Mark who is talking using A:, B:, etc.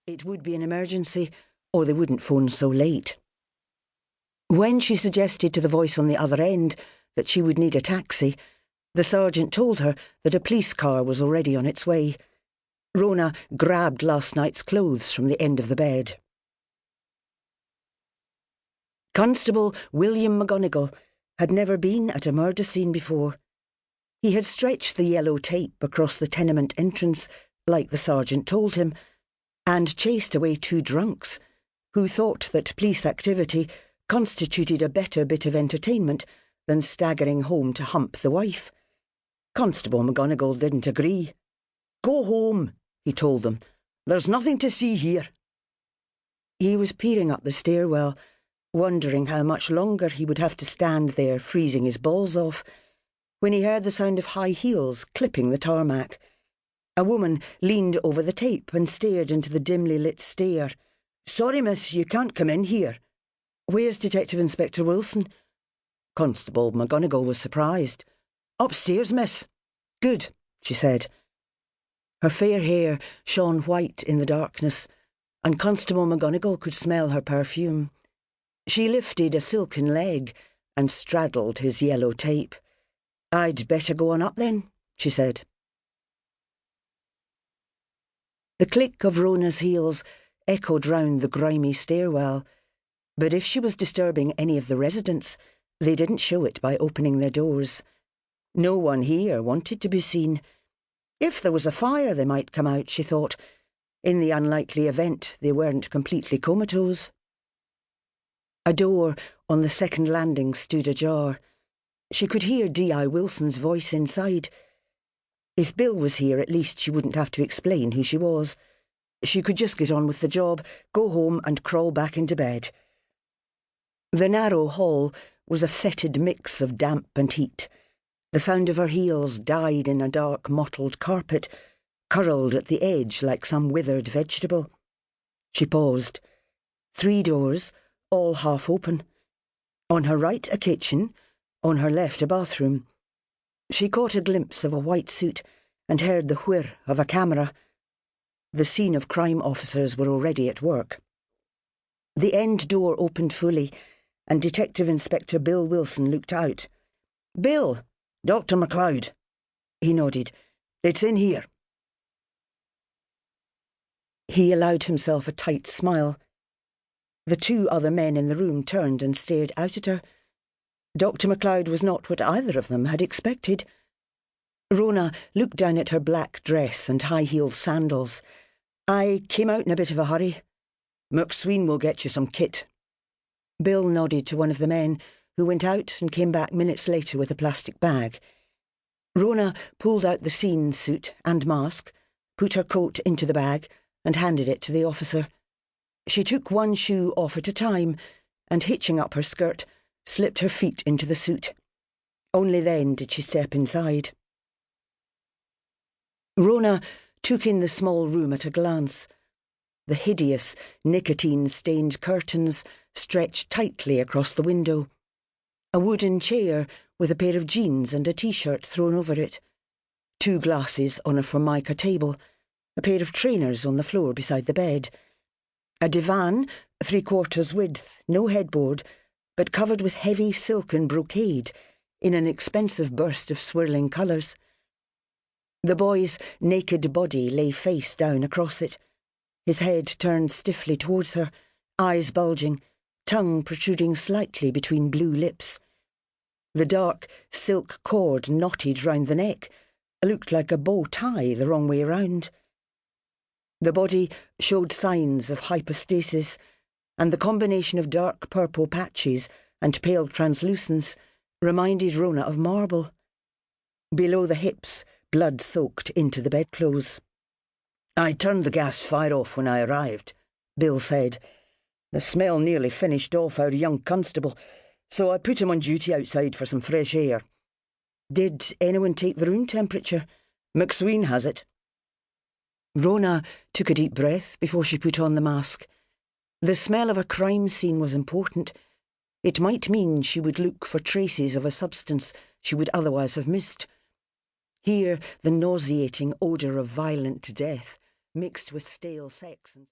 A: It would be an emergency, or they wouldn't phone so late. When she suggested to the voice on the other end that she would need a taxi, the sergeant told her that a police car was already on its way. Rhona grabbed last night's clothes from the end of the bed. Constable William McGonagall had never been at a murder scene before. He had stretched the yellow tape across the tenement entrance, like the sergeant told him, and chased away two drunks, who thought that police activity constituted a better bit of entertainment than staggering home to hump the wife. Constable McGonagall didn't agree. "Go home," he told them. "There's nothing to see here." He was peering up the stairwell, wondering how much longer he would have to stand there freezing his balls off, when he heard the sound of high heels clipping the tarmac. A woman leaned over the tape and stared into the dimly lit stair. "Sorry, miss, you can't come in here." "Where's Detective Inspector Wilson?" Constable McGonagall was surprised. "Upstairs, miss." "Good," she said. Her fair hair shone white in the darkness, and Constable McGonagall could smell her perfume. She lifted a silken leg and straddled his yellow tape. "I'd better go on up then," she said. The click of Rhona's heels echoed round the grimy stairwell, but if she was disturbing any of the residents, they didn't show it by opening their doors. No one here wanted to be seen. If there was a fire, they might come out, she thought, in the unlikely event they weren't completely comatose. A door on the second landing stood ajar. She could hear D.I. Wilson's voice inside. If Bill was here, at least she wouldn't have to explain who she was. She could just get on with the job, go home and crawl back into bed. The narrow hall was a fetid mix of damp and heat. The sound of her heels died in a dark mottled carpet, curled at the edge like some withered vegetable. She paused. 3 doors, all half open. On her right a kitchen, on her left a bathroom. She caught a glimpse of a white suit and heard the whir of a camera. The scene of crime officers were already at work. The end door opened fully, and Detective Inspector Bill Wilson looked out. "Bill! Dr. MacLeod." He nodded. "It's in here." He allowed himself a tight smile. The 2 other men in the room turned and stared out at her. Dr. MacLeod was not what either of them had expected. Rhona looked down at her black dress and high-heeled sandals. "I came out in a bit of a hurry. McSween will get you some kit." Bill nodded to one of the men, who went out and came back minutes later with a plastic bag. Rhona pulled out the scene suit and mask, put her coat into the bag, and handed it to the officer. She took one shoe off at a time, and hitching up her skirt, slipped her feet into the suit. Only then did she step inside. Rhona took in the small room at a glance. The hideous, nicotine-stained curtains stretched tightly across the window. A wooden chair with a pair of jeans and a T-shirt thrown over it. 2 glasses on a formica table. A pair of trainers on the floor beside the bed. A divan, 3/4 width, no headboard, but covered with heavy silken brocade in an expensive burst of swirling colours. The boy's naked body lay face down across it, his head turned stiffly towards her, eyes bulging, tongue protruding slightly between blue lips. The dark silk cord knotted round the neck looked like a bow tie the wrong way round. The body showed signs of hypostasis, and the combination of dark purple patches and pale translucence reminded Rhona of marble. Below the hips, blood soaked into the bedclothes. "I turned the gas fire off when I arrived," Bill said. "The smell nearly finished off our young constable, so I put him on duty outside for some fresh air." "Did anyone take the room temperature?" "McSween has it." Rhona took a deep breath before she put on the mask. The smell of a crime scene was important. It might mean she would look for traces of a substance she would otherwise have missed. Here the nauseating odour of violent death mixed with stale sex and